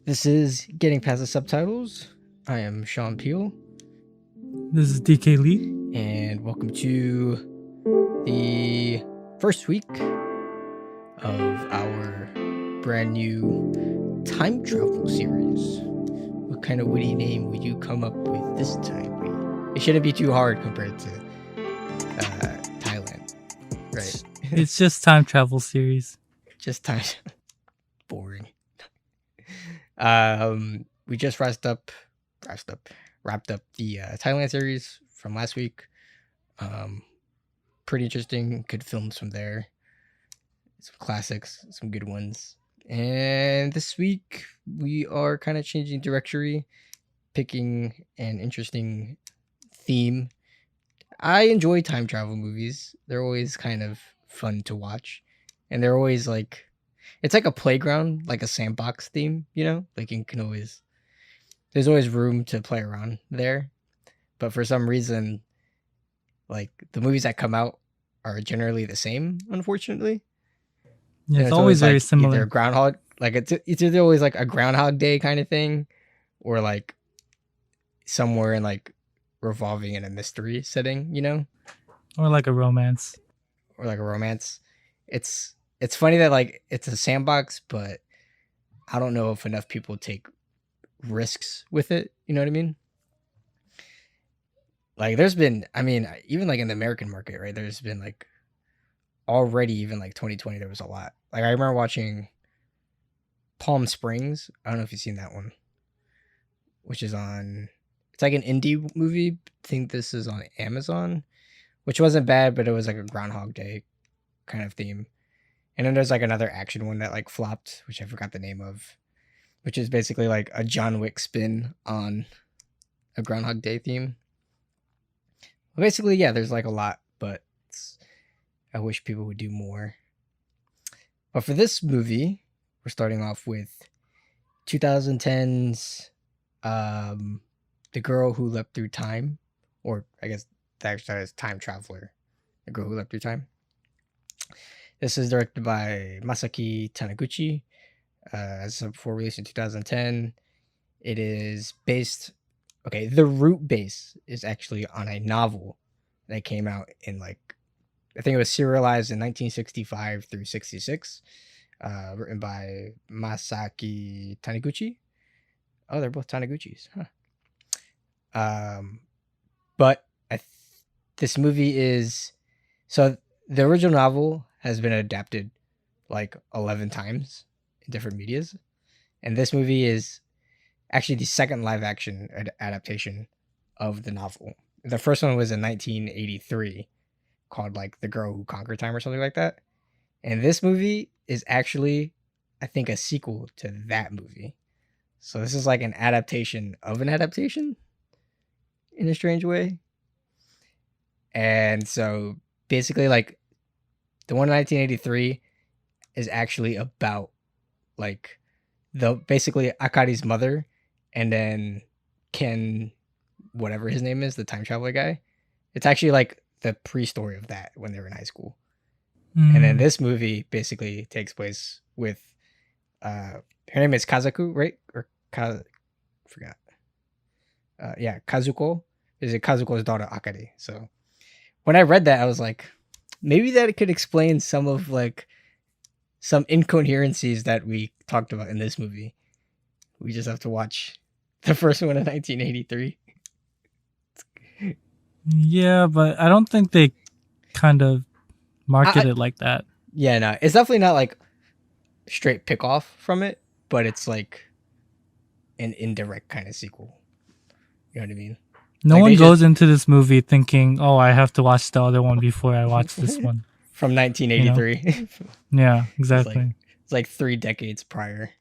This is Getting Past the Subtitles. I am Sean Peel, This is DK Lee. and welcome to the first week of our brand new time travel series. What kind of witty name would you come up with this time, Lee? It shouldn't be too hard compared to Thailand, right? It's just time travel series. Just time. Boring. We just wrapped up the Thailand series from last week. Pretty interesting. Good films from there. Some classics, some good ones. And this week we are kind of changing directory, picking an interesting theme. I enjoy time travel movies. They're always kind of fun to watch, and they're always like, it's like a playground, like a sandbox theme, you know? Like you can always, there's always room to play around there. But for some reason, like the movies that come out are generally the same, unfortunately. Yeah, And it's always very like similar. either groundhog, like it's either always like a Groundhog Day kind of thing, or like somewhere in like revolving in a mystery setting, you know, Or like a romance. or like a romance. It's funny that like it's a sandbox, but I don't know if enough people take risks with it. You know what I mean? Like there's been, I mean, even like in the American market, right? There's been like already, even like 2020, there was a lot. Like I remember watching Palm Springs. I don't know if you've seen that one, which is on, it's like an indie movie. I think this is on Amazon, which wasn't bad, but it was like a Groundhog Day kind of theme. And then there's like another action one that like flopped, which I forgot the name of, which is basically like a John Wick spin on a Groundhog Day theme. Well, basically, yeah, there's like a lot, but I wish people would do more. But for this movie, we're starting off with 2010's The Girl Who Leapt Through Time, or I guess that is Time Traveler, The Girl Who Leapt Through Time. This is directed by Masaki Tanaguchi. As I said before, released in 2010. It is based, okay, the root base is actually on a novel that came out in like, I think it was serialized in 1965 through 66, written by Masaki Taniguchi. Oh, they're both Taniguchis, huh? But this movie is, so the original novel has been adapted like 11 times in different medias, and this movie is actually the second live action adaptation of the novel. The first one was in 1983, called like The Girl Who Conquered Time or something like that. And this movie is actually, I think, a sequel to that movie. So this is like an adaptation of an adaptation in a strange way. And so basically, like the one in 1983 is actually about like the basically Akari's mother, and then Ken, whatever his name is, the time traveler guy. It's actually like the pre-story of that when they were in high school. And then this movie basically takes place with her name is Kazaku, right? Or forgot. Yeah, Kazuko. Is it Kazuko's daughter Akari? So when I read that, I was like, maybe that could explain some of like some incoherencies that we talked about in this movie. We just have to watch the first one in 1983. Yeah, but I don't think they kind of market it like that. Yeah, no, it's definitely not like straight pick off from it, but it's like an indirect kind of sequel. You know what I mean? No Like, one they goes into this movie thinking, "Oh, I have to watch the other one before I watch this one." From 1983. Yeah, exactly. It's like 3 decades prior.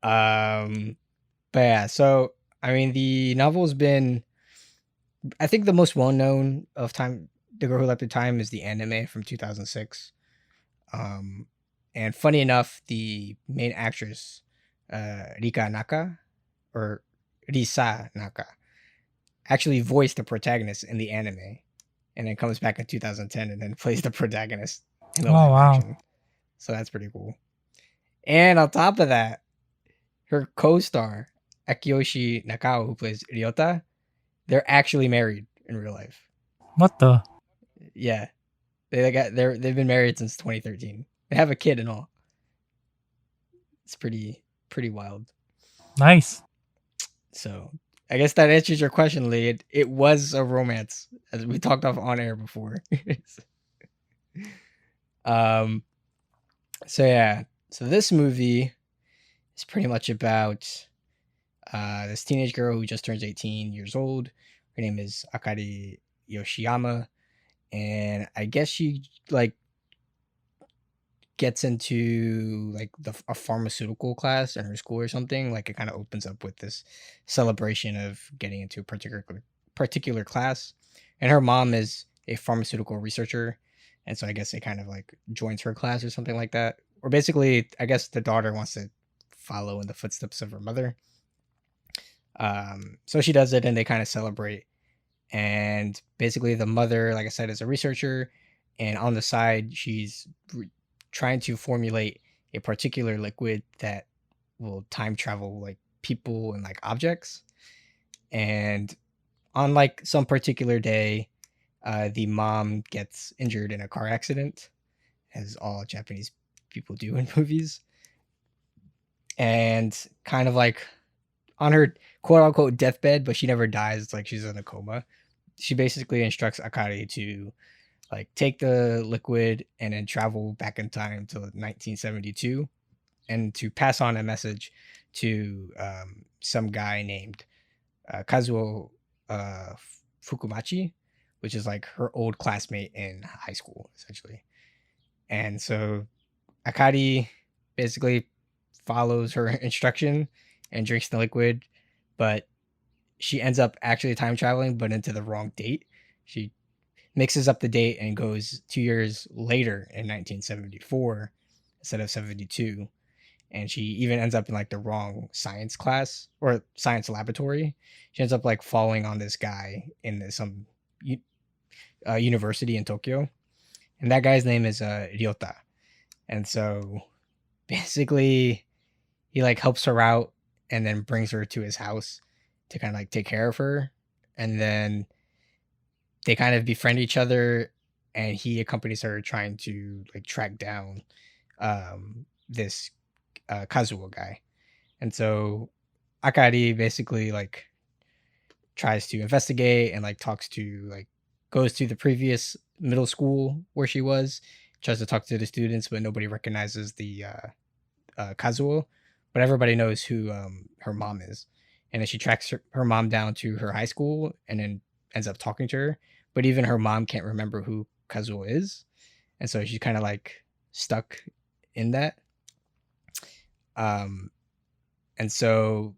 But yeah, so I mean, the novel's been, I think the most well known of time, The Girl Who Leapt Through Time, is the anime from 2006. And funny enough, the main actress, Rika Naka, or Risa Naka, actually voiced the protagonist in the anime, and then comes back in 2010 and then plays the protagonist in the live Wow. action. So that's pretty cool. And on top of that, her co-star Akiyoshi Nakao, who plays Ryota, they're actually married in real life. What the? Yeah, they've been married since 2013. They have a kid and all. It's pretty wild. Nice. So I guess that answers your question, Lee. It was a romance, as we talked off on air before. um. So yeah. So this movie is pretty much about this teenage girl who just turns 18 years old. Her name is Akari Yoshiyama, and I guess she like gets into like a pharmaceutical class in her school or something. Like it kind of opens up with this celebration of getting into a particular class, and her mom is a pharmaceutical researcher, and so I guess it kind of like joins her class or something like that. Or basically, I guess the daughter wants to follow in the footsteps of her mother. So she does it, and they kind of celebrate. And basically, the mother, like I said, is a researcher, and on the side, she's trying to formulate a particular liquid that will time travel like people and like objects. And on like some particular day, the mom gets injured in a car accident, as all Japanese people do in movies, and kind of like on her quote unquote deathbed, but she never dies. It's like she's in a coma. She basically instructs Akari to like take the liquid and then travel back in time to 1972 and to pass on a message to some guy named Kazuo uh, Fukumachi, which is like her old classmate in high school, essentially. And so Akari basically follows her instruction and drinks the liquid, but she ends up actually time traveling, but into the wrong date. She mixes up the date and goes 2 years later in 1974 instead of 72. And she even ends up in like the wrong science class or science laboratory. She ends up like falling on this guy in some university in Tokyo. And that guy's name is Ryota. And so basically, he like helps her out and then brings her to his house to kind of like take care of her. And then they kind of befriend each other, and he accompanies her trying to like track down this Kazuo guy. And so Akari basically like tries to investigate and like talks to like goes to the previous middle school where she was, tries to talk to the students, but nobody recognizes the Kazuo, but everybody knows who her mom is. And then she tracks her mom down to her high school and then ends up talking to her. But even her mom can't remember who Kazuo is. And so she's kind of like stuck in that. Um, and so,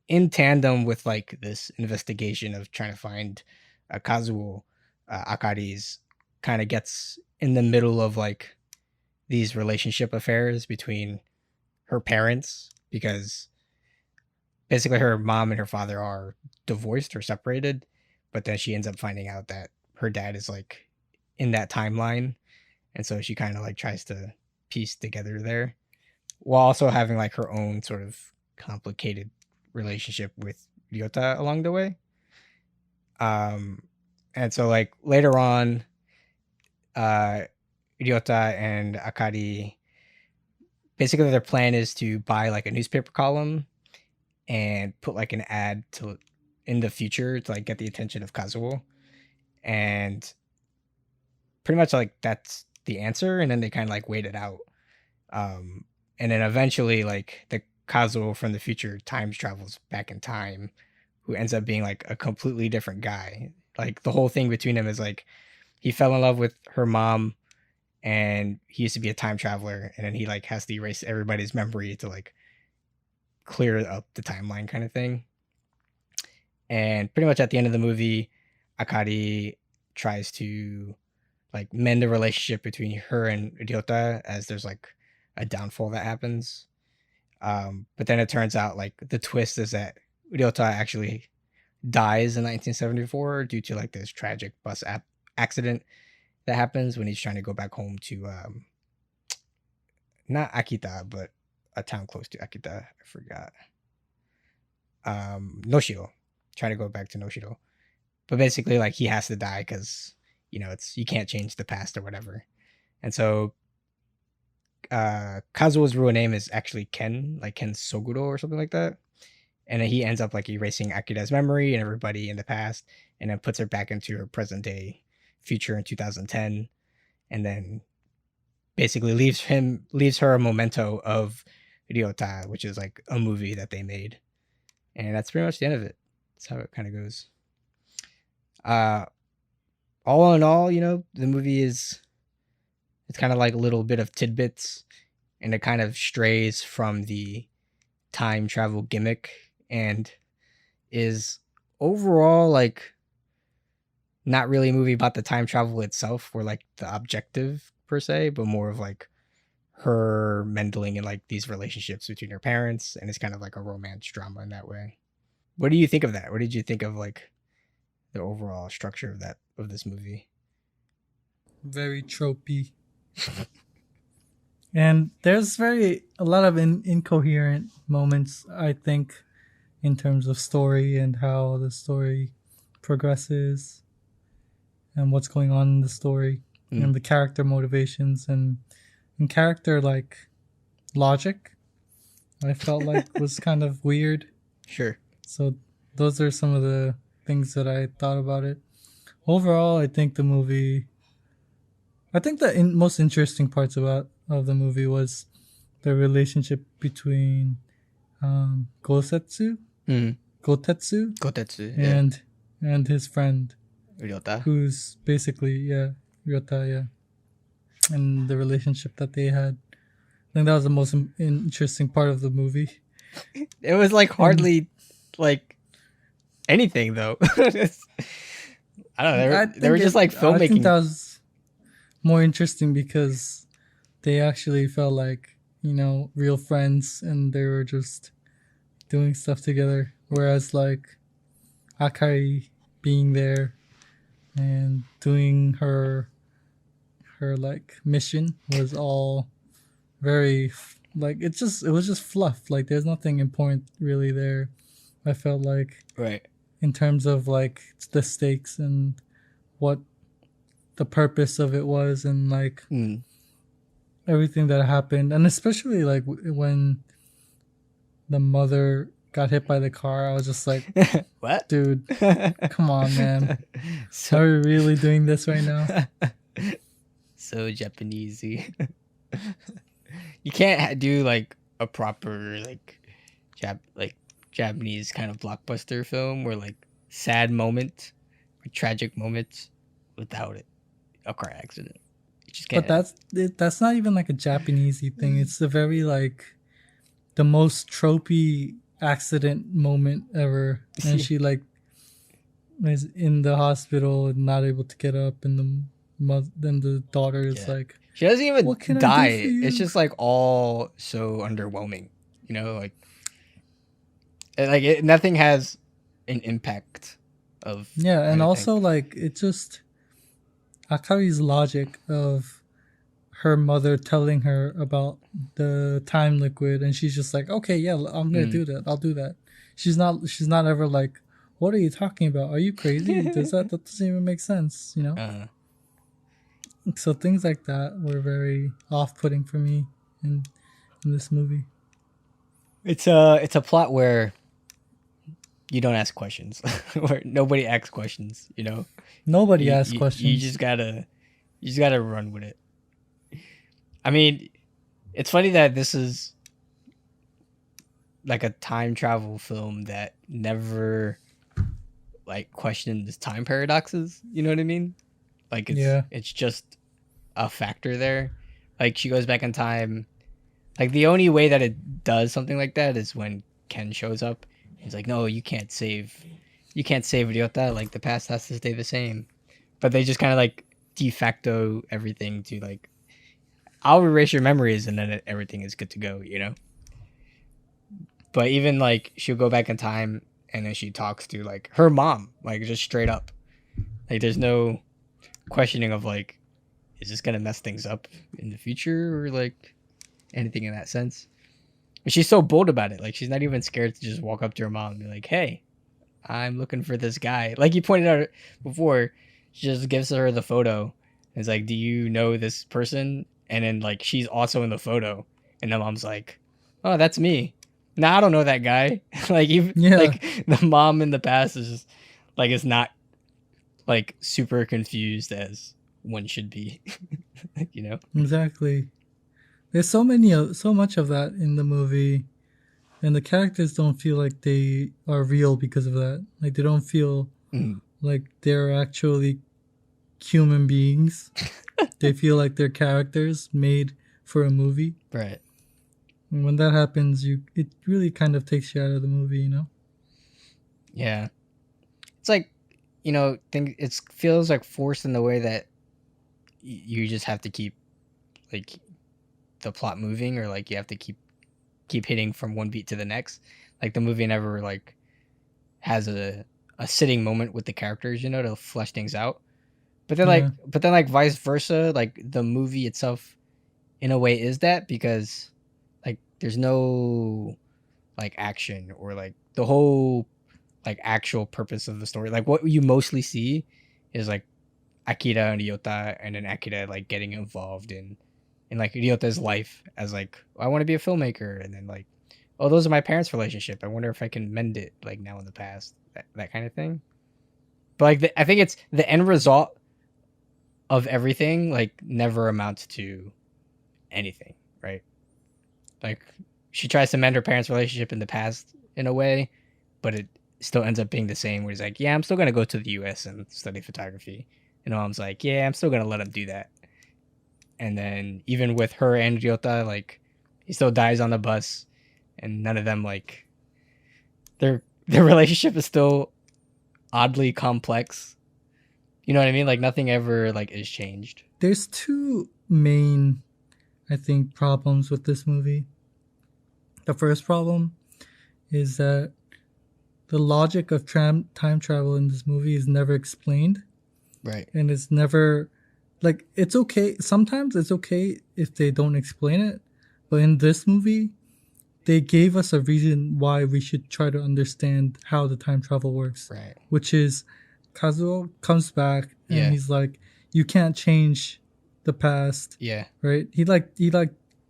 in tandem with like this investigation of trying to find Kazuo, Akari's kind of gets in the middle of like these relationship affairs between her parents because basically her mom and her father are divorced or separated, but then she ends up finding out that her dad is like in that timeline, and so she kind of like tries to piece together there while also having like her own sort of complicated relationship with Ryota along the way. Um and so like later on, uh Ryota and Akari, basically their plan is to buy like a newspaper column and put like an ad to in the future to like get the attention of Kazuo, and pretty much like that's the answer. And then they kind of like wait it out, um, and then eventually like the Kazuo from the future times travels back in time, who ends up being like a completely different guy. Like the whole thing between them is like he fell in love with her mom, and he used to be a time traveler, and then he like has to erase everybody's memory to like clear up the timeline kind of thing. And pretty much at the end of the movie, Akari tries to like mend the relationship between her and Ryota as there's like a downfall that happens. But then it turns out like the twist is that Ryota actually dies in 1974 due to like this tragic accident that happens when he's trying to go back home to not Akita, but a town close to Akita. I forgot. Noshiro. Trying to go back to Noshiro, but basically like he has to die because it's you can't change the past or whatever. And so Kazuo's real name is actually Ken, like Ken Soguro or something like that. And then he ends up like erasing Akira's memory and everybody in the past, and then puts her back into her present day future in 2010, and then basically leaves her a memento of Ryota, which is like a movie that they made. And that's pretty much the end of it. That's how it kind of goes. All in all, the movie it's kind of like a little bit of tidbits, and it kind of strays from the time travel gimmick, and is overall like not really a movie about the time travel itself or like the objective per se, but more of like her meddling in like these relationships between her parents, and it's kind of like a romance drama in that way. What do you think of that? What did you think of like the overall structure of this movie? Very tropey. And there's a lot of incoherent moments, I think, in terms of story and how the story progresses and what's going on in the story and the character motivations and character like logic, I felt like was kind of weird. Sure. So those are some of the things that I thought about it. Overall, I think the most interesting parts of the movie was the relationship between Gotetsu, yeah. and his friend Ryota, who's basically Ryota, and the relationship that they had. I think that was the most interesting part of the movie. It was like hardly like anything though. I don't know. They were just like filmmaking. I think that was more interesting because they actually felt like, real friends, and they were just doing stuff together. Whereas like Akari being there and doing her like mission was all very like it was just fluff. Like there's nothing important really there. I felt like, right, in terms of like the stakes and what the purpose of it was, and like everything that happened, and especially like when the mother got hit by the car, I was just like, what, dude, come on, man. So, are we really doing this right now? So Japanesey. You can't do like a proper like Japanese kind of blockbuster film where like sad moment or tragic moments without a car accident. You just can't. But that's not even like a Japanesey thing. It's the very like the most tropey accident moment ever, and she like is in the hospital and not able to get up, and then the daughter is like, she doesn't even die. It's just like all so underwhelming, like nothing has an impact of and anything. Also like it just Akari's logic of her mother telling her about the time liquid, and she's just like, okay, yeah, I'm gonna do that. I'll do that. She's not ever like, what are you talking about? Are you crazy? That doesn't even make sense, So things like that were very off-putting for me in this movie. It's a plot where you don't ask questions, where nobody asks questions. Nobody asks questions. You just gotta run with it. I mean, it's funny that this is like a time travel film that never like questions time paradoxes. You know what I mean? Like it's just a factor there. Like she goes back in time. Like the only way that it does something like that is when Ken shows up. He's like, no, you can't save Ryota. Like the past has to stay the same. But they just kind of like de facto everything to like, I'll erase your memories and then everything is good to go, But even like she'll go back in time and then she talks to like her mom, like just straight up. Like there's no questioning of like, is this gonna mess things up in the future or like anything in that sense? And she's so bold about it. Like she's not even scared to just walk up to her mom and be like, "Hey, I'm looking for this guy." Like you pointed out before, she just gives her the photo. And it's like, "Do you know this person?" And then like she's also in the photo, and the mom's like, "Oh, that's me." Nah, I don't know that guy. Like even Yeah, like the mom in the past is just like it's not like super confused as one should be. You know? exactly. There's so much of that in the movie, and the characters don't feel like they are real because of that. Like they don't feel Mm, like they're actually human beings. They feel like they're characters made for a movie. right. And when that happens, it really kind of takes you out of the movie, you know? Yeah. It's like, think it feels like forced in the way that you just have to keep like the plot moving, or like you have to keep hitting from one beat to the next. Like the movie never like has a sitting moment with the characters, to flesh things out. Yeah, But then like vice versa, like the movie itself in a way is that, because like there's no like action or like the whole like actual purpose of the story. Like what you mostly see is like Akira and Ryota, and then Akira like getting involved in like Ryota's life as like, I want to be a filmmaker, and then like, oh, those are my parents' relationship. I wonder if I can mend it like now in the past, that kind of thing. But like I think it's the end result of everything like never amounts to anything, right? Like she tries to mend her parents' relationship in the past in a way, but it still ends up being the same. Where he's like, yeah, I'm still gonna go to the U.S. and study photography, and mom's like, yeah, I'm still gonna let him do that. And then even with her and Ryota, like he still dies on the bus, and none of them like their relationship is still oddly complex. You know what I mean? Like nothing ever like is changed. there's two main, I think, problems with this movie. The first problem is that the logic of time travel in this movie is never explained, Right. and it's never like it's okay. Sometimes it's okay if they don't explain it, but in this movie, they gave us a reason why we should try to understand how the time travel works, Right. which is Kazuo comes back and Yeah. he's like, "You can't change the past," Yeah. right? He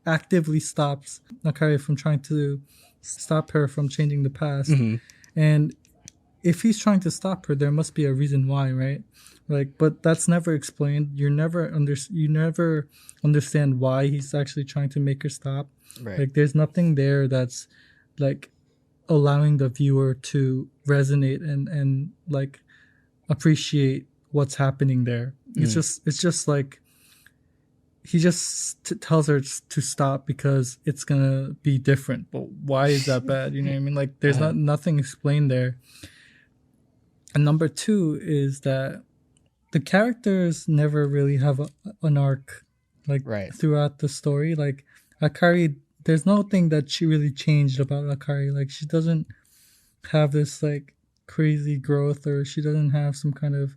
actively stops Akari from trying to stop her from changing the past, Mm-hmm. and if he's trying to stop her, there must be a reason why, right? Like, but that's never explained. You never understand why he's actually trying to make her stop. Right. Like, there's nothing there that's like allowing the viewer to resonate and like appreciate what's happening there. Mm. It's just like he just tells her to stop because it's gonna be different. But why is that bad? You know what I mean? Like, there's Uh-huh. nothing explained there. And number two is that the characters never really have an arc, like Right. throughout the story. Like Akari, there's nothing that she really changed about Akari. Like she doesn't have this like crazy growth, or she doesn't have some kind of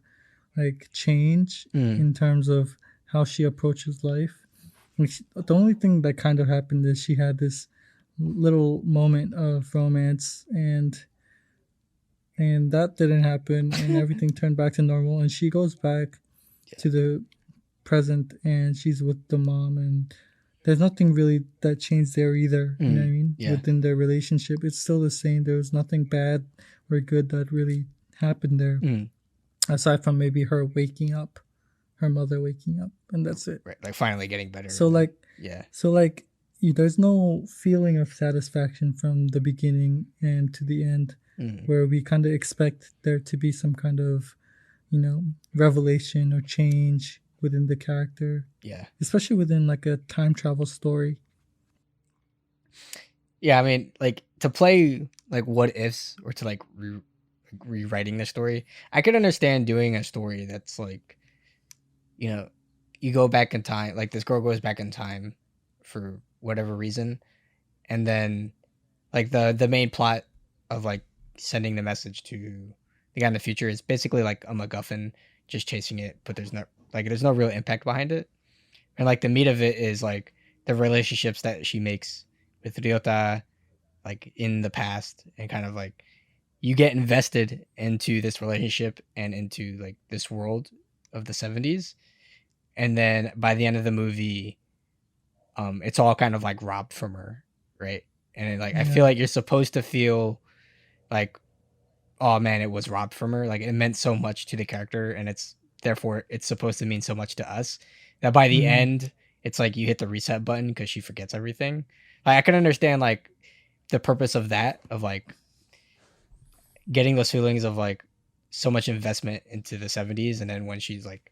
like change Mm. in terms of how she approaches life. Like the only thing that kind of happened is she had this little moment of romance, and that didn't happen, and everything turned back to normal, and she goes back to the present, and she's with the mom, and there's nothing really that changed there either. You know what I Mm. mean? Yeah. Within their relationship, it's still the same. There was nothing bad or good that really happened there, Mm. aside from maybe her waking up, her mother waking up, and that's it. Right. Like finally getting better. So like, Yeah. so like, there's no feeling of satisfaction from the beginning and to the end, Mm. where we kind of expect there to be some kind of, revelation or change within the character, Yeah. especially within like a time travel story. Yeah. I mean, like to play like what ifs, or to like rewriting the story, I could understand doing a story that's like, you know, you go back in time, like this girl goes back in time for whatever reason, and then like the main plot of like sending the message to the guy in the future is basically like a MacGuffin, just chasing it, but there's no real impact behind it. And like the meat of it is like the relationships that she makes with Ryota, like in the past, and kind of like you get invested into this relationship and into like this world of the 70s, and then by the end of the movie, it's all kind of like robbed from her, right? And like I feel Yeah. like you're supposed to feel like, oh man, it was robbed from her. Like it meant so much to the character, and it's therefore it's supposed to mean so much to us that by the Mm-hmm. end, it's like you hit the reset button because she forgets everything. Like I can understand like the purpose of that, of like getting those feelings of like so much investment into the 70s, and then when she's like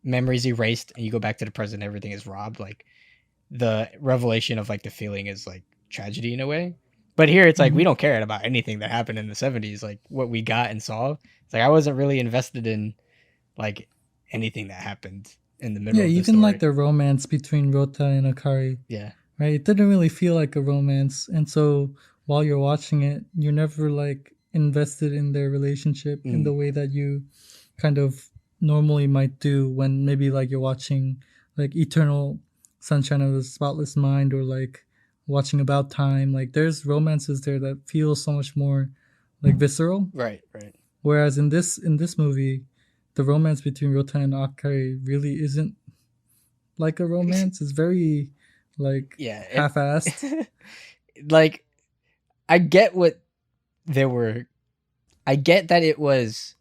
memories erased and you go back to the present, everything is robbed. Like the revelation of like the feeling is like tragedy in a way. But here it's like Mm-hmm. we don't care about anything that happened in the 70s, like what we got and saw. It's like I wasn't really invested in like anything that happened in the middle Yeah, of the even like story. the romance between Rota and Akari, Yeah. right? It didn't really feel like a romance, and so while you're watching it, you're never like invested in their relationship in the Mm. way that you kind of normally might do when maybe like you're watching like Eternal Sunshine of the Spotless Mind, or like watching About Time. Like there's romances there that feel so much more like visceral. Right, right. Whereas in this movie, the romance between Rota and Akari really isn't like a romance. It's very like Yeah, half-assed. it like I get what they were I get that it was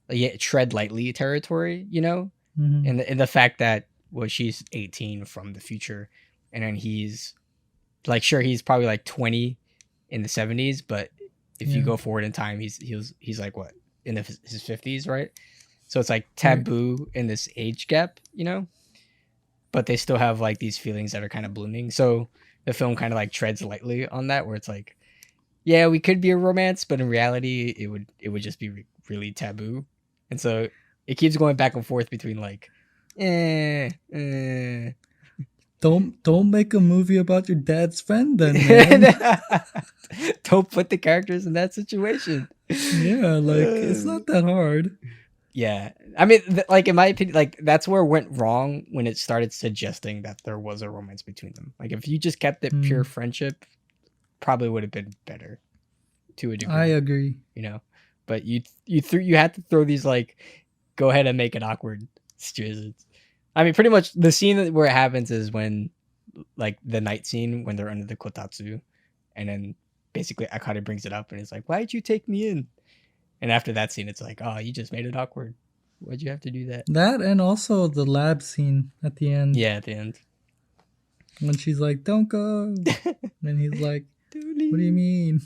like, yeah, tread lightly territory, you know? Mm-hmm. And the fact that well she's 18 from the future, and then he's like sure he's probably like 20 in the 70s, but if you Yeah, go forward in time he's like what in his 50s, right? So it's like right. taboo in this age gap, you know, but they still have like these feelings that are kind of blooming. So the film kind of like treads lightly on that, where it's like yeah we could be a romance, but in reality it would just be really taboo. And so it keeps going back and forth between like eh, eh. Don't make a movie about your dad's friend, then, man. Don't put the characters in that situation. Yeah, like it's not that hard. Yeah, I mean, like in my opinion, like that's where it went wrong when it started suggesting that there was a romance between them. Like if you just kept it pure Mm, friendship, probably would have been better to a I degree, agree. you know. But you had to throw these like go ahead and make it awkward situations. I mean, pretty much the scene where it happens is when like the night scene when they're under the kotatsu, and then basically Akari brings it up and it's like, "Why'd you take me in?" And after that scene, it's like, "Oh, you just made it awkward. Why'd you have to do that?" That, and also the lab scene at the end Yeah, at the end. when she's like, "Don't go," and he's like, "What do you Dooley. mean?"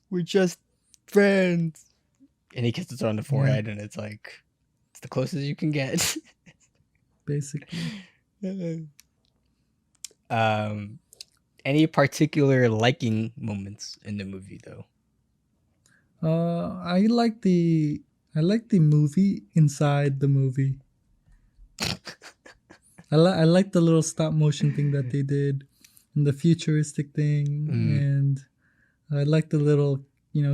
We're just friends. And he kisses her on the Yeah, forehead, and it's like, it's the closest you can get. basically. um, any particular liking moments in the movie, though? I like the movie inside the movie. I like the little stop motion thing that they did, and the futuristic thing, Mm, and I like the little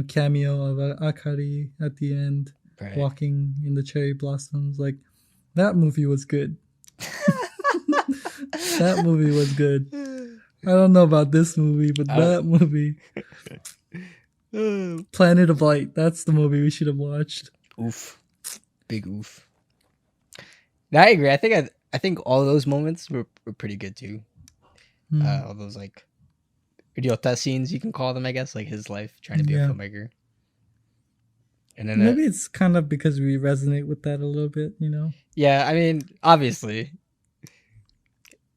cameo of Akari at the end, right. walking in the cherry blossoms. Like that movie was good. That movie was good. I don't know about this movie, but Uh, that movie, Planet of Light. That's the movie we should have watched. oof, big oof. No, I agree. I think all those moments were pretty good too. Hmm. All those like idiota scenes, you can call them, I guess, like his life trying to be a Yeah. filmmaker. And then Maybe it's kind of because we resonate with that a little bit. yeah, I mean, obviously.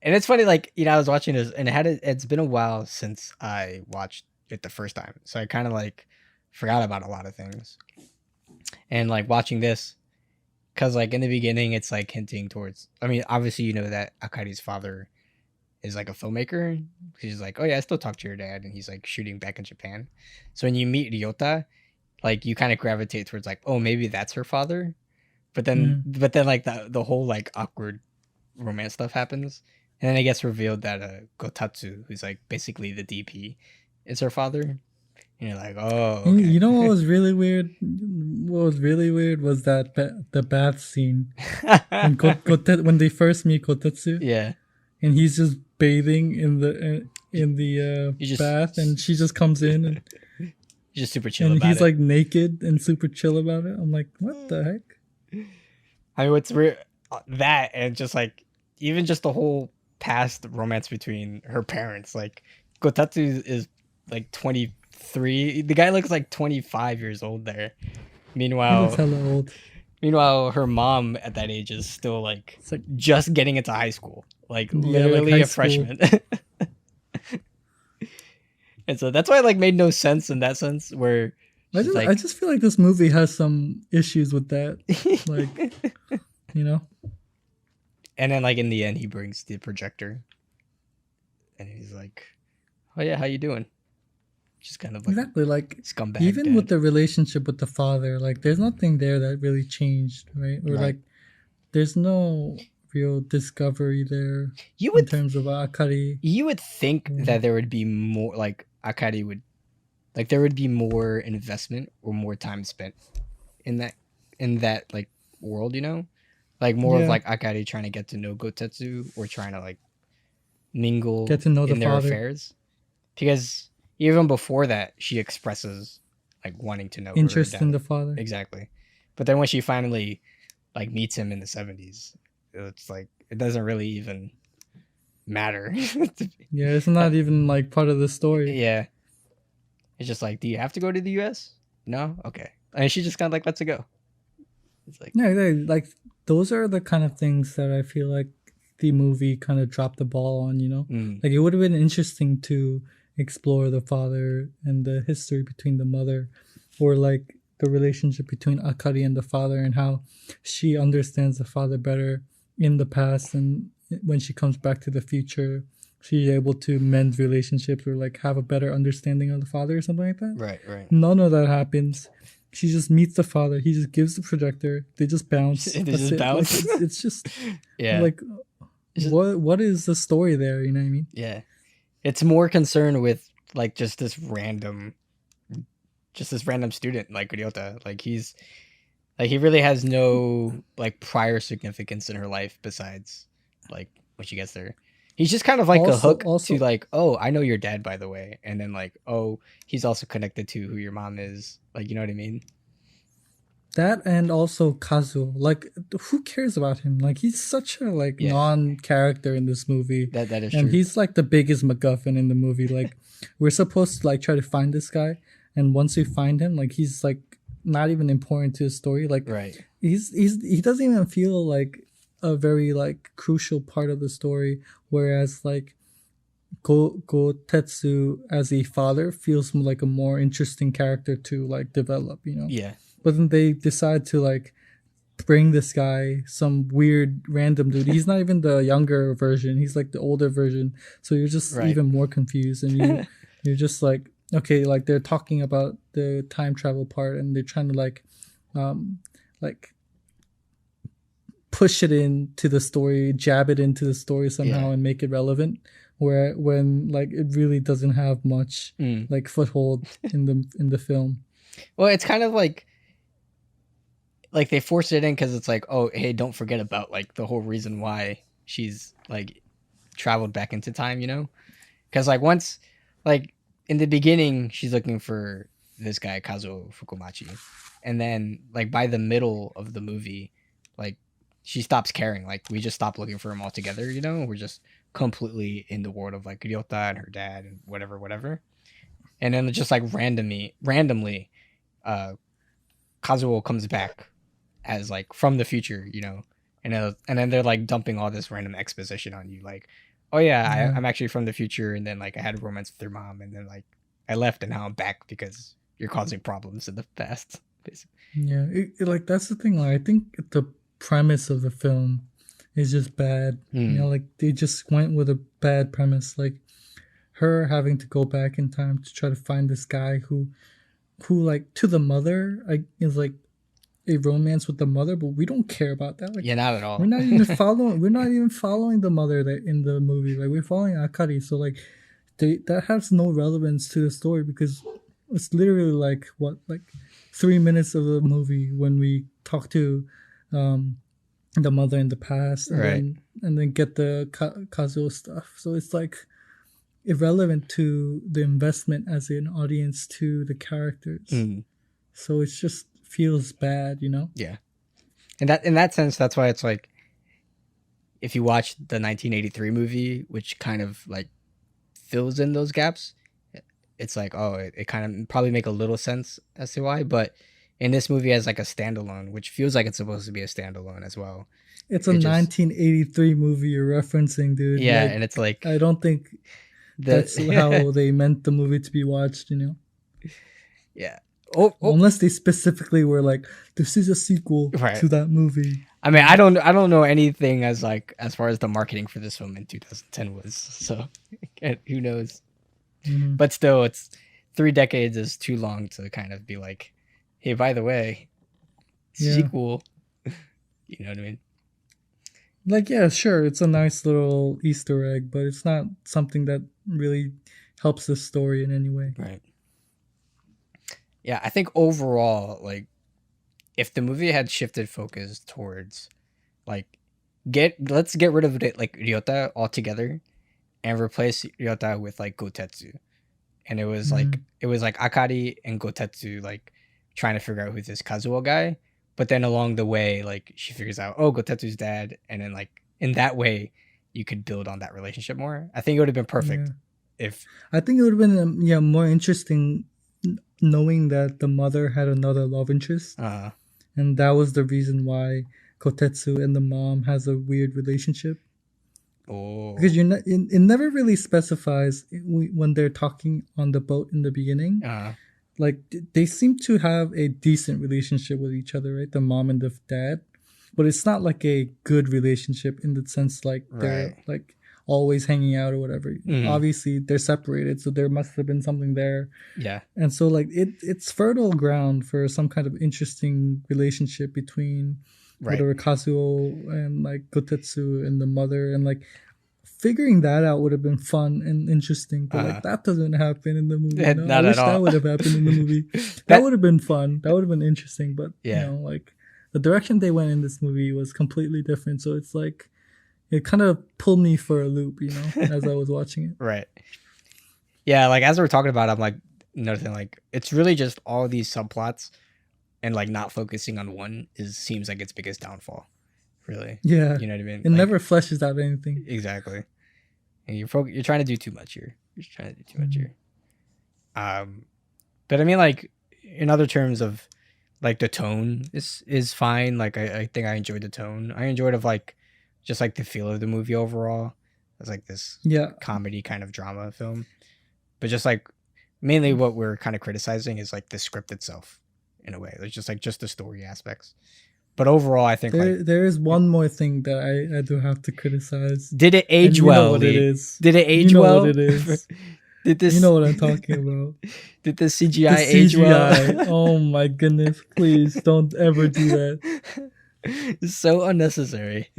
And it's funny, like, I was watching this and it's been a while since I watched it the first time. So I kind of like forgot about a lot of things. And like watching this, because like in the beginning, it's like hinting towards, I mean, obviously, you know that Akari's father is like a filmmaker. He's like, oh yeah, I still talk to your dad. And he's like shooting back in Japan. So when you meet Ryota, like you kind of gravitate towards like, oh, maybe that's her father. But then, Hmm. like the whole like awkward romance stuff happens, and then it gets revealed that Gotatsu, who's like basically the DP, is her father. And you're like, oh, okay. You know what was really weird? What was really weird was that the bath scene when when they first meet Kotetsu. Yeah. and he's just bathing in the You just bath, and she just comes in, you're just super chill and about he's it. like naked and super chill about it. I'm like, what the heck? I mean, what's weird that and just like even just the whole past romance between her parents. Like Kotatsu is like 23. The guy looks like 25 years old there. He looks Meanwhile, hella old. meanwhile, her mom at that age is still like It's like, just getting into high school, like yeah, like literally high a school. freshman. And so that's why it like made no sense in that sense where she's I like just feel like this movie has some issues with that. Like, you know? and then like in the end he brings the projector and he's like, "Oh yeah, how you doing?" Just kind of like Exactly. Like, scumbag even with dad. the relationship with the father, like, there's nothing there that really changed, right? Or, Right. like, there's no real discovery there You in would terms of Akari. you would think Mm. that there would be more like Akari would like there would be more investment or more time spent in that like world, you know? Like more of Yeah. like Akari trying to get to know Gotetsu or trying to like mingle Get to know the in their father. affairs. Because even before that, she expresses like wanting to know who her Interest in dad. the father. Exactly. But then when she finally like meets him in the 70s, it's like it doesn't really even matter. Yeah, it's not even, like, part of the story. Yeah. It's just like, do you have to go to the US? No? Okay. And she just kind of like lets it go. It's like, Yeah, like, those are the kind of things that I feel like the movie kind of dropped the ball on, you know? mm, Like, it would have been interesting to explore the father and the history between the mother, or like the relationship between Akari and the father, and how she understands the father better in the past, and when she comes back to the future, she's able to mend relationships or like have a better understanding of the father or something like that. right, right. None of that happens. She just meets the father. He just gives the projector. They just bounce. They That's just it. Like, bounce. it's just Yeah. like, It's just, what is the story there? You know what I mean? yeah. It's more concerned with like just this random student like Ryota. Like he really has no like prior significance in her life besides like when she gets there. He's just kind of like a hook to Also, like, oh, I know your dad by the way, and then like, oh, he's also connected to who your mom is. Like, you know what I mean? that, and also Kazuo. Like, who cares about him? Like, he's such a like Yeah, non-character in this movie, that is and true. he's like the biggest MacGuffin in the movie. Like, we're supposed to like try to find this guy, and once we find him, like, he's like not even important to the story. Like, Right. he doesn't even feel like a very like crucial part of the story. Whereas like Go Tetsu as a father feels like a more interesting character to like develop. You know. Yeah. But then they decide to like bring this guy, some weird random dude. He's not even the younger version. He's like the older version. So you're just Right. even more confused, and you're just like, okay, like they're talking about the time travel part, and they're trying to like push it into the story, jab it into the story somehow, Yeah. and make it relevant. Where when like it really doesn't have much like foothold in the film. Well, it's kind of like they forced it in because it's like, oh, hey, don't forget about like the whole reason why she's like traveled back into time, you know? Because like once, like in the beginning, she's looking for this guy Kazuo Fukumachi, and then like by the middle of the movie, like she stops caring. Like we just stop looking for him altogether, you know? We're just completely in the world of like Ryota and her dad and whatever. And then just like randomly, uh, Kazuo comes back as like from the future, you know, and then they're like dumping all this random exposition on you, like, oh yeah, Yeah. I'm actually from the future, and then like I had a romance with your mom, and then like I left, and now I'm back because you're causing problems in the past. Basically. Yeah, like that's the thing. Like, I think the premise of the film is just bad. You know, like they just went with a bad premise. Like her having to go back in time to try to find this guy who like to the mother is like a romance with the mother, but we don't care about that. Like, Yeah, not at all. we're not even following. We're not even following the mother that in the movie. Like we're following Akari. So like, that has no relevance to the story because it's literally like what, like 3 minutes of the movie when we talk to the mother in the past, and Right. then get the Kazuo stuff. So it's like irrelevant to the investment as an audience to the characters. Mm, So it just feels bad, you know? yeah. And that in that sense, that's why it's like if you watch the 1983 movie, which kind of like fills in those gaps, it's like, oh, it kind of probably make a little sense as to why. But in this movie as like a standalone, which feels like it's supposed to be a standalone as well. It's a It just 1983 movie you're referencing, dude. yeah, Like, and it's like I don't think that's the how they meant the movie to be watched, you know? yeah. Oh, Unless they specifically were like, this is a sequel right. to that movie. I mean, I don't know anything as like as far as the marketing for this film in 2010 was. So who knows? Mm-hmm. But still, it's 3 decades is too long to kind of be like, hey, by the way, sequel. You know what I mean? Like, yeah, sure, it's a nice little Easter egg, but it's not something that really helps the story in any way. Right. Yeah, I think overall, like, if the movie had shifted focus towards, like, let's get rid of it, like Ryota altogether, and replace Ryota with like Gotetsu, and it was like Akari and Gotetsu like trying to figure out who's this Kazuo guy, but then along the way, like she figures out, oh, Gotetsu's dad, and then like in that way, you could build on that relationship more. I think it would have been perfect if I think it would have been more interesting knowing that the mother had another love interest, and that was the reason why Kotetsu and the mom has a weird relationship. Oh, because it never really specifies when they're talking on the boat in the beginning. Like they seem to have a decent relationship with each other, right? The mom and the dad, but it's not like a good relationship in the sense like they're like always hanging out or whatever. Obviously they're separated, so there must have been something there. Yeah. And so like it's fertile ground for some kind of interesting relationship between whatever Kazuo and like Gotetsu and the mother, and like figuring that out would have been fun and interesting, but like that doesn't happen in the movie. Not I wish at all. That would have happened in the movie. That would have been fun. That would have been interesting, but you know, like the direction they went in this movie was completely different. So it's like it kind of pulled me for a loop, you know, as I was watching it. Right. Yeah, like as we're talking about, I'm like noticing like it's really just all these subplots, and like not focusing on one seems like its biggest downfall. Really. Yeah. You know what I mean? It never fleshes out anything. Exactly. And you're trying to do too much here. You're trying to do too much here. But I mean, like in other terms of like the tone is fine. Like I think I enjoyed the tone. I enjoyed of like just like the feel of the movie overall. It's like this comedy kind of drama film. But just like mainly what we're kind of criticizing is like the script itself in a way. It's just like just the story aspects. But overall, I think there is one more thing that I do have to criticize. Did it age well? You know what it is. Did it age well? You know what it is. Did this? You know what I'm talking about. Did the CGI age well? Oh my goodness! Please don't ever do that. It's so unnecessary.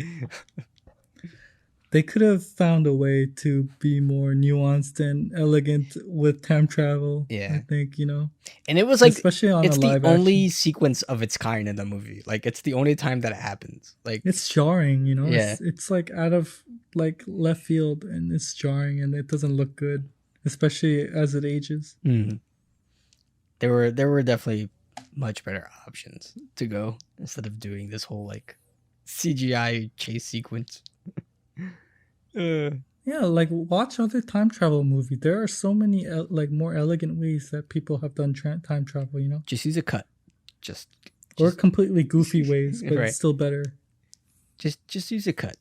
They could have found a way to be more nuanced and elegant with time travel. Yeah, I think, you know. And it was like, especially on it's a live the only action sequence of its kind in the movie. Like, it's the only time that it happens. Like, it's jarring, you know. Yeah. It's like out of like left field, and it's jarring, and it doesn't look good, especially as it ages. Mm-hmm. There were definitely much better options to go instead of doing this whole like CGI chase sequence. Yeah, like watch other time travel movies. There are so many like more elegant ways that people have done time travel, you know. Just use a cut. Just or completely goofy ways, but it's still better. Just use a cut.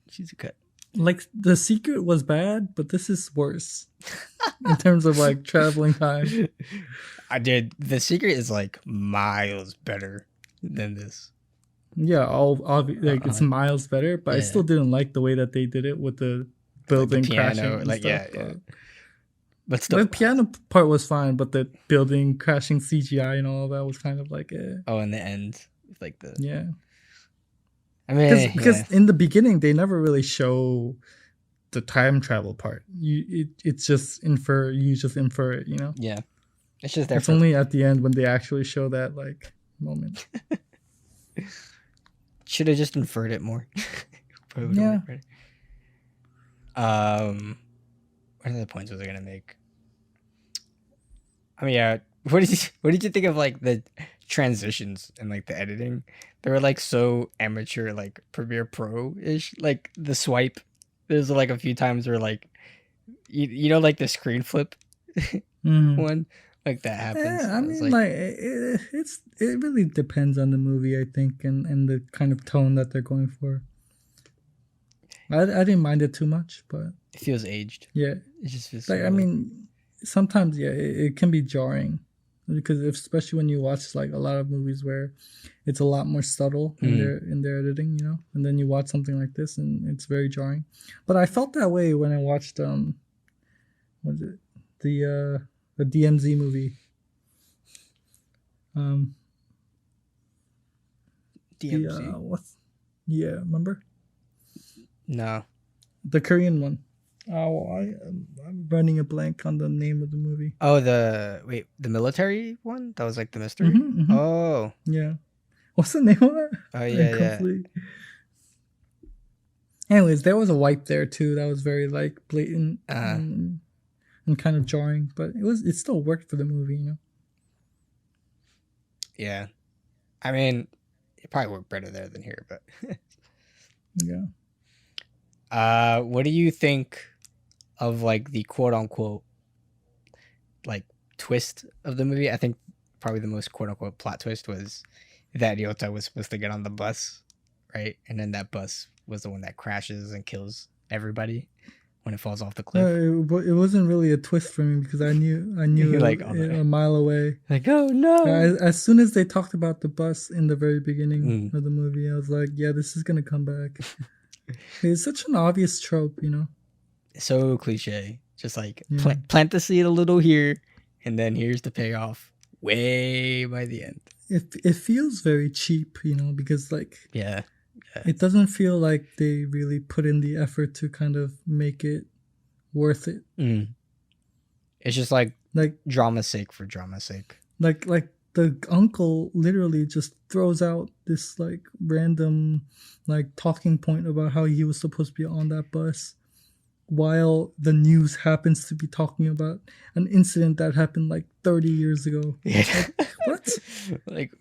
Just use a cut. Like The Secret was bad, but this is worse in terms of like traveling time. The Secret is like miles better than this. Yeah, like it's miles better, but I still didn't like the way that they did it with the building like the piano, crashing. Like stuff, but still, the piano part was fine, but the building crashing CGI and all of that was kind of like oh, in the end, like the I mean, because in the beginning they never really show the time travel part. It's just infer. You just infer it, you know. Yeah, it's just there. It's only at the end when they actually show that like moment. should have just inferred it more. Probably would've Yeah. worked better. What other points was I gonna make? I mean, yeah. What did you think of like the transitions and like the editing? They were like so amateur, like Premiere Pro ish. Like the swipe. There's like a few times where like you know like the screen flip Mm-hmm. one, like that happens. Yeah, I I was mean, like, like it really depends on the movie, I think, and the kind of tone that they're going for. I didn't mind it too much, but it feels aged. yeah, It just feels like so, I mean, sometimes yeah, it can be jarring because especially when you watch like a lot of movies where it's a lot more subtle in their editing, you know, and then you watch something like this and it's very jarring. But I felt that way when I watched what is it, the DMZ movie. DMZ. What's remember No. the Korean one? Oh, I'm running a blank on the name of the movie. Oh, the military one? That was like the mystery? Mm-hmm. Oh. Yeah. What's the name of it? Oh yeah. Anyways, there was a wipe there too. That was very like blatant and kind of jarring, but it still worked for the movie, you know. Yeah. I mean, it probably worked better there than here, but yeah. What do you think of like the quote unquote like twist of the movie? I think probably the most quote unquote plot twist was that Ryota was supposed to get on the bus, right? And then that bus was the one that crashes and kills everybody when it falls off the cliff. It wasn't really a twist for me because I knew like a mile away. Like, oh no! As soon as they talked about the bus in the very beginning of the movie, I was like, yeah, this is gonna come back. It's such an obvious trope, you know. So cliche. Just like plant the seed a little here, and then here's the payoff way by the end. It feels very cheap, you know, because like yeah. It doesn't feel like they really put in the effort to kind of make it worth it. It's just like drama's sake for drama's sake. Like the uncle literally just throws out this like random like talking point about how he was supposed to be on that bus while the news happens to be talking about an incident that happened like 30 years ago. Like, what?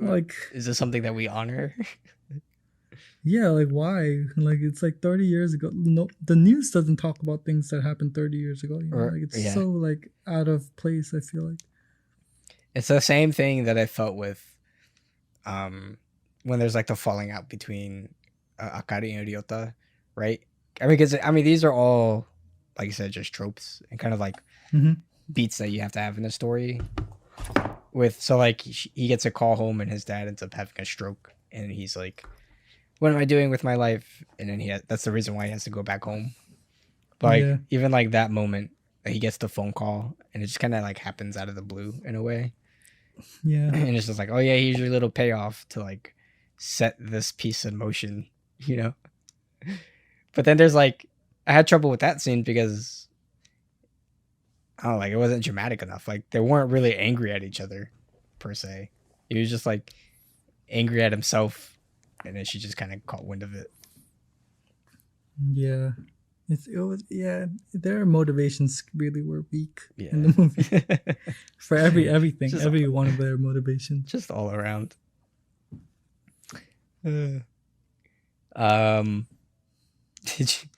like is this something that we honor? Yeah, like why? Like it's like 30 years ago. No, the news doesn't talk about things that happened 30 years ago. You know? Like it's so like out of place, I feel like. It's the same thing that I felt with when there's like the falling out between Akari and Ryota, right? I mean, because these are all, like you said, just tropes and kind of like beats that you have to have in a story. So like he gets a call home and his dad ends up having a stroke and he's like, what am I doing with my life? And then that's the reason why he has to go back home. But like, even like that moment that he gets the phone call and it just kind of like happens out of the blue in a way. Yeah. And it's just like, oh yeah, here's your little payoff to like set this piece in motion, you know? But then there's like, I had trouble with that scene because I don't know, like it wasn't dramatic enough. Like they weren't really angry at each other per se. He was just like angry at himself. And then she just kind of caught wind of it. Yeah. Their motivations really were weak in the movie. For everything. Just every one of their motivations. Just all around. Did you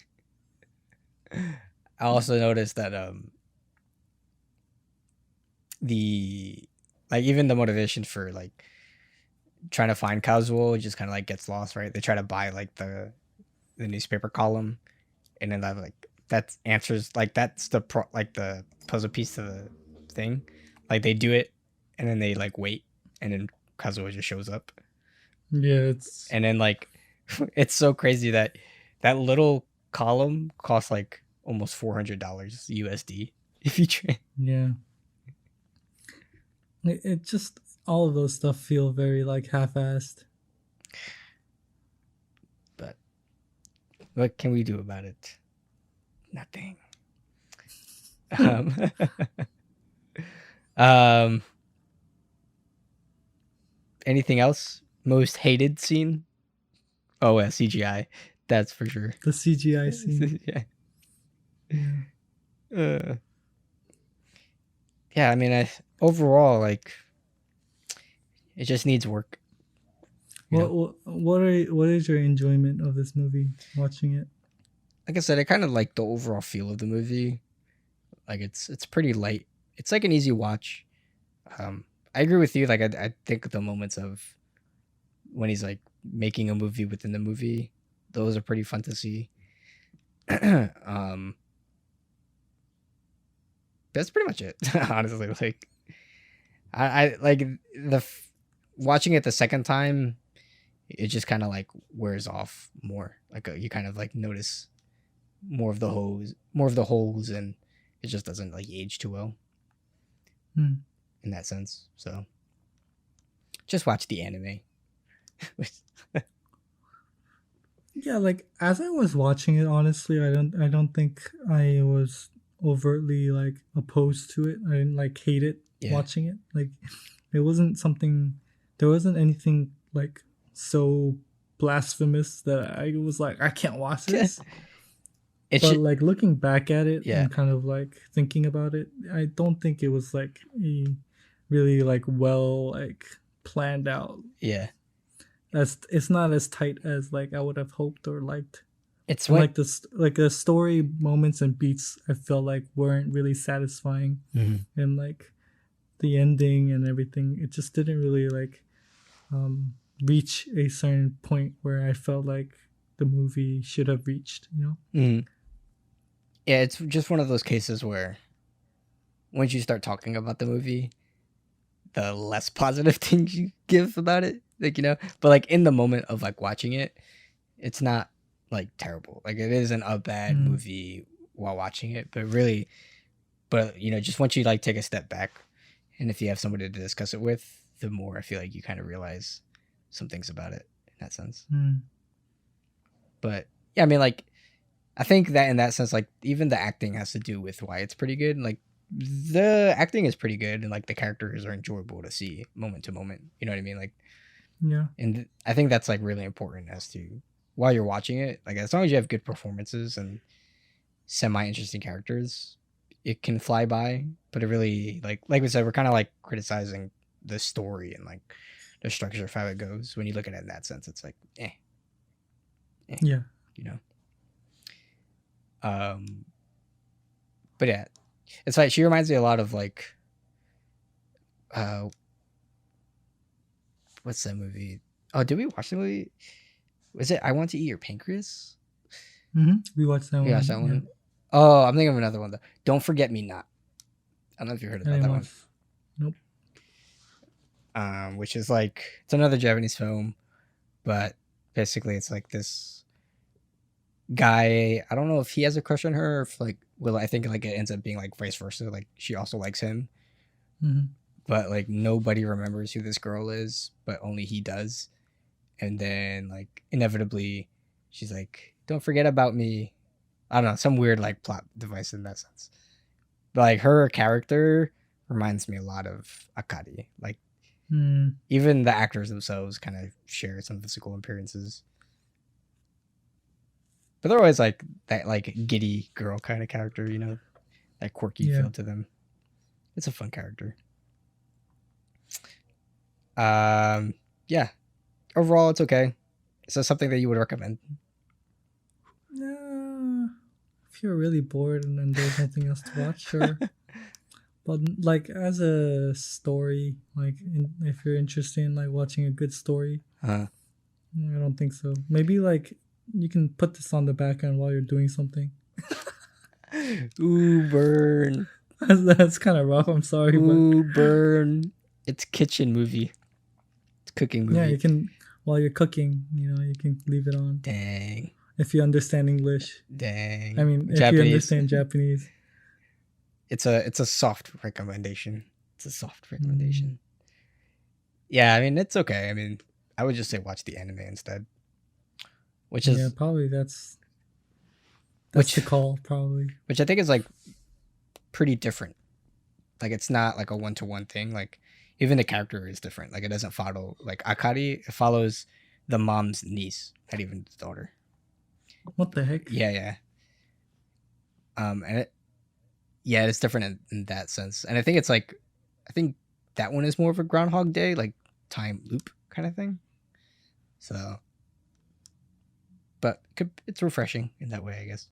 I also noticed that even the motivation for like trying to find Kazuo just kind of like gets lost, right? They try to buy like the newspaper column, and then that answers like that's the the puzzle piece to the thing. Like they do it, and then they like wait, and then Kazuo just shows up. Yeah, and then like it's so crazy that little column costs like almost $400 USD if you trade. Yeah. It just all of those stuff feel very like half-assed. But what can we do about it? Nothing. Anything else? Most hated scene? Oh, yeah, CGI. That's for sure. The CGI scene. Yeah. Yeah. Yeah, I mean, overall, like, it just needs work, you know? What is your enjoyment of this movie? Watching it. Like I said, I kind of like the overall feel of the movie. Like, it's pretty light. It's like an easy watch. I agree with you. Like, I think the moments of when he's like making a movie within the movie, those are pretty fun to see. um, that's pretty much it, honestly. Like, I like watching it the second time. It just kind of like wears off more. Like you kind of like notice more of the holes, and it just doesn't like age too well in that sense. So just watch the anime. Yeah, like as I was watching it, honestly, I don't think I was overtly like opposed to it. I didn't like hate it watching it. Like it wasn't something, there wasn't anything like so blasphemous that I was like, I can't watch this. But like looking back at it and kind of like thinking about it, I don't think it was like a really like well like planned out. Yeah. It's not as tight as like I would have hoped or liked. It's like this, like the story moments and beats I felt like weren't really satisfying, and like the ending and everything, it just didn't really like reach a certain point where I felt like the movie should have reached. You know. Yeah, it's just one of those cases where once you start talking about the movie, the less positive things you give about it, like, you know, but like in the moment of like watching it, it's not like terrible. Like it isn't a bad movie while watching it, but really, you know, just once you like take a step back, and if you have somebody to discuss it with, the more I feel like you kind of realize some things about it in that sense. But yeah, I mean, like, I think that in that sense, like even the acting has to do with why it's pretty good. Like the acting is pretty good, and like the characters are enjoyable to see moment to moment. You know what I mean? Like, yeah. And I think that's like really important as to while you're watching it. Like as long as you have good performances and semi interesting characters, it can fly by. But it really like we said, we're kind of like criticizing the story and like the structure of how it goes. When you look at it in that sense, it's like yeah, you know. But yeah, it's like she reminds me a lot of like what's that movie? Oh, did we watch the movie? Was it I Want to Eat Your Pancreas? We watched that one. Watched that one. Oh, I'm thinking of another one though. Don't Forget Me Not. I don't know if you heard about that one. Nope. Which is like, it's another Japanese film, but basically it's like this guy. I don't know if he has a crush on her, or if like, well, I think like it ends up being like vice versa. Like she also likes him, but like nobody remembers who this girl is, but only he does. And then like inevitably, she's like, "Don't forget about me." I don't know, some weird like plot device in that sense. But like her character reminds me a lot of Akari. Like even the actors themselves kind of share some physical appearances. But they're always like that like giddy girl kind of character, you know, that quirky feel to them. It's a fun character. Yeah. Overall, it's okay. Is that something that you would recommend? If you're really bored and then there's nothing else to watch, sure. But like as a story, like if you're interested in like watching a good story, I don't think so. Maybe like you can put this on the background while you're doing something. Ooh, burn. That's kind of rough. I'm sorry. Ooh, burn. It's kitchen movie. It's cooking movie. Yeah, you can, while you're cooking, you know, you can leave it on. Dang. If you understand English. Dang. I mean, if you understand Japanese. It's a soft recommendation. It's a soft recommendation. Yeah, I mean, it's okay. I mean, I would just say watch the anime instead. Which is... Yeah, probably that's the call, probably. Which I think is like pretty different. Like it's not like a one-to-one thing. Like even the character is different. Like it doesn't follow like Akari. It follows the mom's niece, not even the daughter. What the heck? Yeah. And it's different in that sense. And I think that one is more of a Groundhog Day, like time loop kind of thing. So, but it's refreshing in that way, I guess.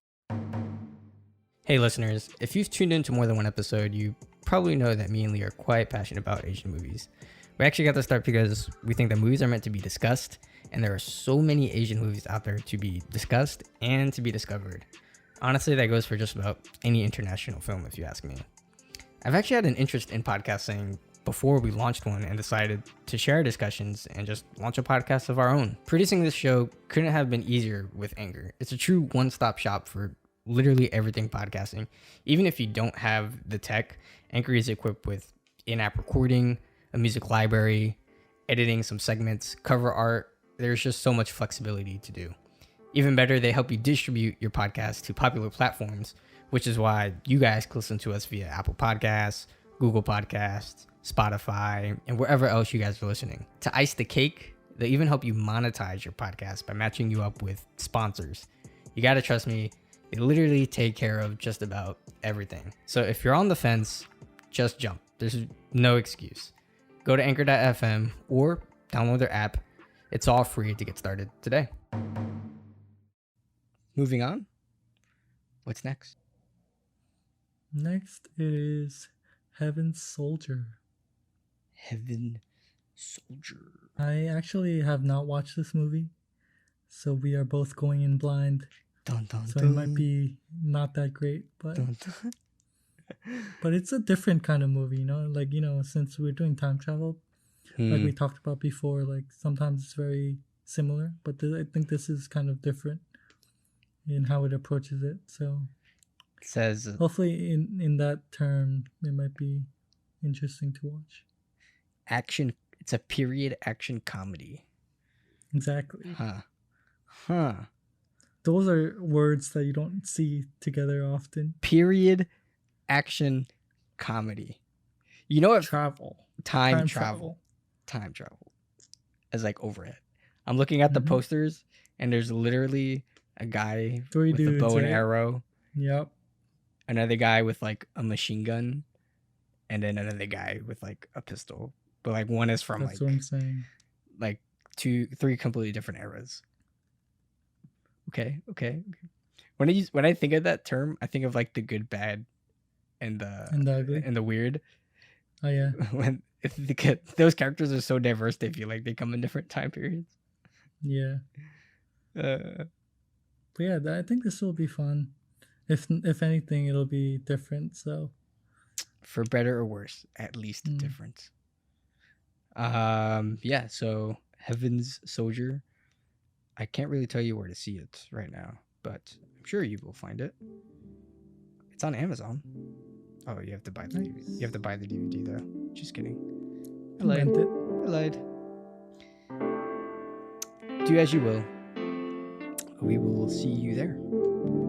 Hey listeners, if you've tuned into more than one episode, you probably know that me and Lee are quite passionate about Asian movies. We actually got to start because we think that movies are meant to be discussed, and there are so many Asian movies out there to be discussed and to be discovered. Honestly, that goes for just about any international film, if you ask me. I've actually had an interest in podcasting before we launched one and decided to share our discussions and just launch a podcast of our own. Producing this show couldn't have been easier with Anchor. It's a true one-stop shop for literally everything podcasting. Even if you don't have the tech, Anchor is equipped with in-app recording, a music library, editing some segments, cover art. There's just so much flexibility to do. Even better, they help you distribute your podcast to popular platforms, which is why you guys can listen to us via Apple Podcasts, Google Podcasts, Spotify, and wherever else you guys are listening. To ice the cake, they even help you monetize your podcast by matching you up with sponsors. You gotta trust me, they literally take care of just about everything. So if you're on the fence, just jump. There's no excuse. Go to anchor.fm or download their app. It's all free to get started today. Moving on. What's next? Next is Heaven Soldier. Heaven Soldier. I actually have not watched this movie, so we are both going in blind. Dun, dun, So dun. it might be not that great, but Dun, dun. but it's a different kind of movie, like, since we're doing time travel, like we talked about before, like sometimes it's very similar, but I think this is kind of different in how it approaches it. So It says hopefully in that term it might be interesting to watch. action. It's a period action comedy. Exactly. Huh. Those are words that you don't see together often. Period action comedy. You know what? Travel. Time travel. As like overhead. I'm looking at the posters, and there's literally a guy Three with a dudes, bow and right? arrow. Yep. Another guy with like a machine gun, and then another guy with like a pistol. But like one is from That's what I'm saying. like 3 completely different eras. Okay. When I think of that term, I think of like the good, bad, and the ugly. and the weird. Oh yeah. When those characters are so diverse, they feel like they come in different time periods. Yeah. But yeah, I think this will be fun. If anything, it'll be different. So for better or worse, at least a difference. Yeah. So Heaven's Soldier. I can't really tell you where to see it right now, but I'm sure you will find it. It's on Amazon. Oh, you have to buy the DVD. You have to buy the DVD though. Just kidding. I lied. Do as you will. We will see you there.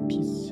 Peace.